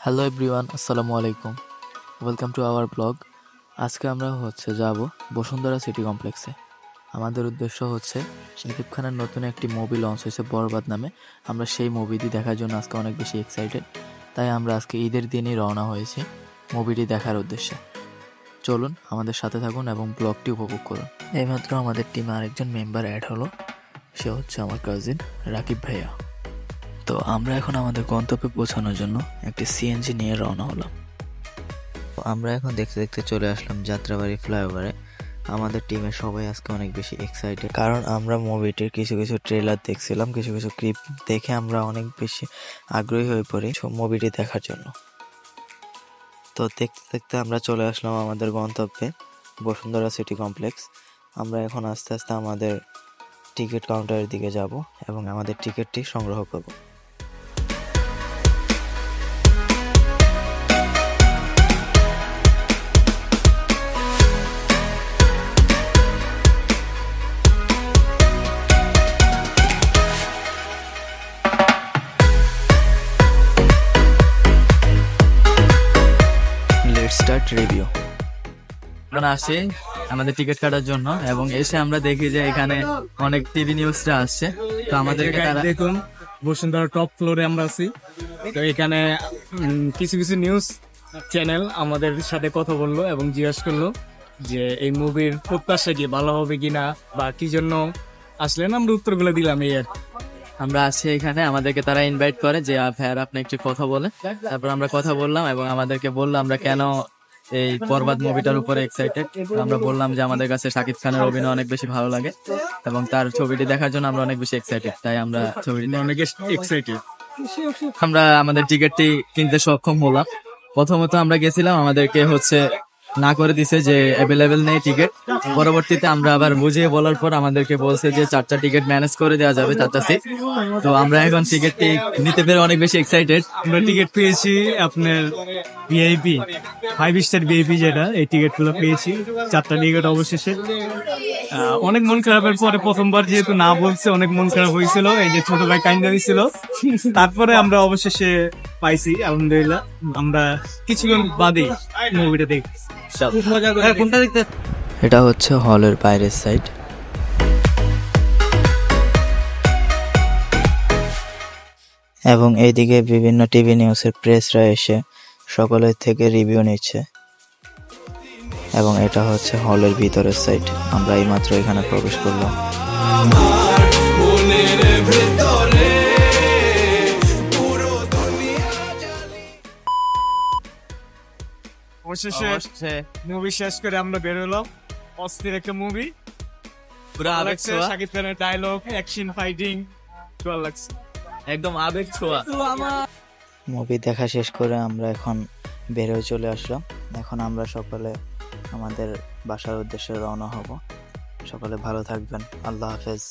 Hello everyone, আসসালামু আলাইকুম। Welcome to our blog. আজকে আমরা যাব বসুন্ধরা সিটি কমপ্লেক্সে। আমাদের উদ্দেশ্য হচ্ছে শাকিব খানের নতুন একটি মুভি লঞ্চ হয়েছে বরবাদ নামে। আমরা সেই মুভিটি দেখার জন্য আজকে অনেক বেশি এক্সাইটেড। তাই আমরা আজকে ঈদের দিনই রওনা হয়েছি মুভিটি দেখার উদ্দেশ্যে। চলুন আমাদের সাথে থাকুন এবং ব্লগটি উপভোগ করুন। এইমাত্র আমাদের টিমে আরেকজন মেম্বার অ্যাড হলো, সে হচ্ছে আমার কাজিন রাকিব ভাইয়া। তো আমরা এখন আমাদের গন্তব্যে পৌঁছানোর জন্য একটি সিএনজি নিয়ে রওনা হলাম। আমরা এখন দেখতে দেখতে চলে আসলাম যাত্রাবাড়ি ফ্লাইওভারে। আমাদের টিমের সবাই আজকে অনেক বেশি এক্সাইটেড, কারণ আমরা মুভিটির কিছু কিছু ট্রেলার দেখছিলাম, কিছু কিছু ক্লিপ দেখে আমরা অনেক বেশি আগ্রহী হয়ে পড়ি মুভিটি দেখার জন্য। তো দেখতে দেখতে আমরা চলে আসলাম আমাদের গন্তব্যে বসুন্ধরা সিটি কমপ্লেক্স। আমরা এখন আস্তে আস্তে আমাদের টিকিট কাউন্টারের দিকে যাব এবং আমাদের টিকিটটি সংগ্রহ করব। Start review. আমরা আসি আমাদের টিকিট কাটার জন্য এবং এসে আমরা দেখি যে এখানে অনেক টিভি নিউজটা আসছে। তো আমাদেরকে দেখুন বসুন্ধরা টপ ফ্লোরে আমরা আছি। তো এখানে কিছু কিছু নিউজ চ্যানেল আমাদের সাথে কথা বললো এবং জিজ্ঞাসা করলো যে এই মুভির প্রত্যাশা কি, ভালো হবে কিনা বা কি জন্য আসলেন। আমরা উত্তরগুলো দিলাম। এই আর আমরা আসি এখানে, আমাদেরকে তারা ইনভাইট করে যে ভাইয়ার আপনি একটু কথা বলে। তারপর আমরা কথা বললাম এবং আমাদেরকে বললো আমরা কেন এই বরবাদ মুভিটার উপরে এক্সাইটেড। আমরা বললাম যে আমাদের কাছে শাকিব খানের অভিনয় অনেক বেশি ভালো লাগে এবং তার ছবিটি দেখার জন্য আমরা অনেক বেশি এক্সাইটেড। তাই আমরা ছবিটি অনেক এক্সাইটেড। আমরা আমাদের টিকিটটি কিনতে সক্ষম হলাম। প্রথমত আমরা গেছিলাম, আমাদেরকে না করে দিছে যে অ্যাভেলেবেল নেই টিকিট। পরবর্তীতে আমরা আবার বুঝিয়ে বলার পর আমাদেরকে বলছে যে 4টা টিকিট ম্যানেজ করে দেওয়া যাবে, 4টা সিট। তো আমরা এখন টিকিটটি নিতে পেরে অনেক বেশি এক্সাইটেড। আমরা টিকিট পেয়েছি আপনার ভিআইপি 5 স্টার ভিআইপি, যেটা এই টিকিট গুলো পেয়েছি 4টা টিকিট অবশেষে। অনেক মন খারাপের পরে প্রথমবার যেহেতু না বলছে অনেক মন খারাপ হয়েছিল, এই যে ছোট ভাই কাইন্ডা দিছিল। তারপরে আমরা অবশেষে পাইছি আলহামদুলিল্লাহ। আমরা কিছুক্ষণ বাদে মুভিটা দেখি। এটা হচ্ছে হলের বাইরের সাইড। এবং এইদিকে বিভিন্ন টিভি নিউজের প্রেসরা এসে সকলের থেকে রিভিউ নিচ্ছে। এবং এটা হচ্ছে হলের ভিতরের সাইড। আমরা এইমাত্র এখানে প্রবেশ করলাম। অবশেষে মুভি শেষ করে আমরা বের হলাম। অস্থির একটা মুভি, পুরো আবেগ ছোঁয়া, শাকিব খানের ডায়লগ, অ্যাকশন, ফাইটিং ভালো লাগছে, একদম আবেগ ছোঁয়া। মুভি দেখা শেষ করে আমরা এখন বের হয়ে চলে আসলাম। এখন আমরা সকলে আমাদের বাসার উদ্দেশ্যে রওনা হব। সকলে ভালো থাকবেন। আল্লাহ হাফেজ।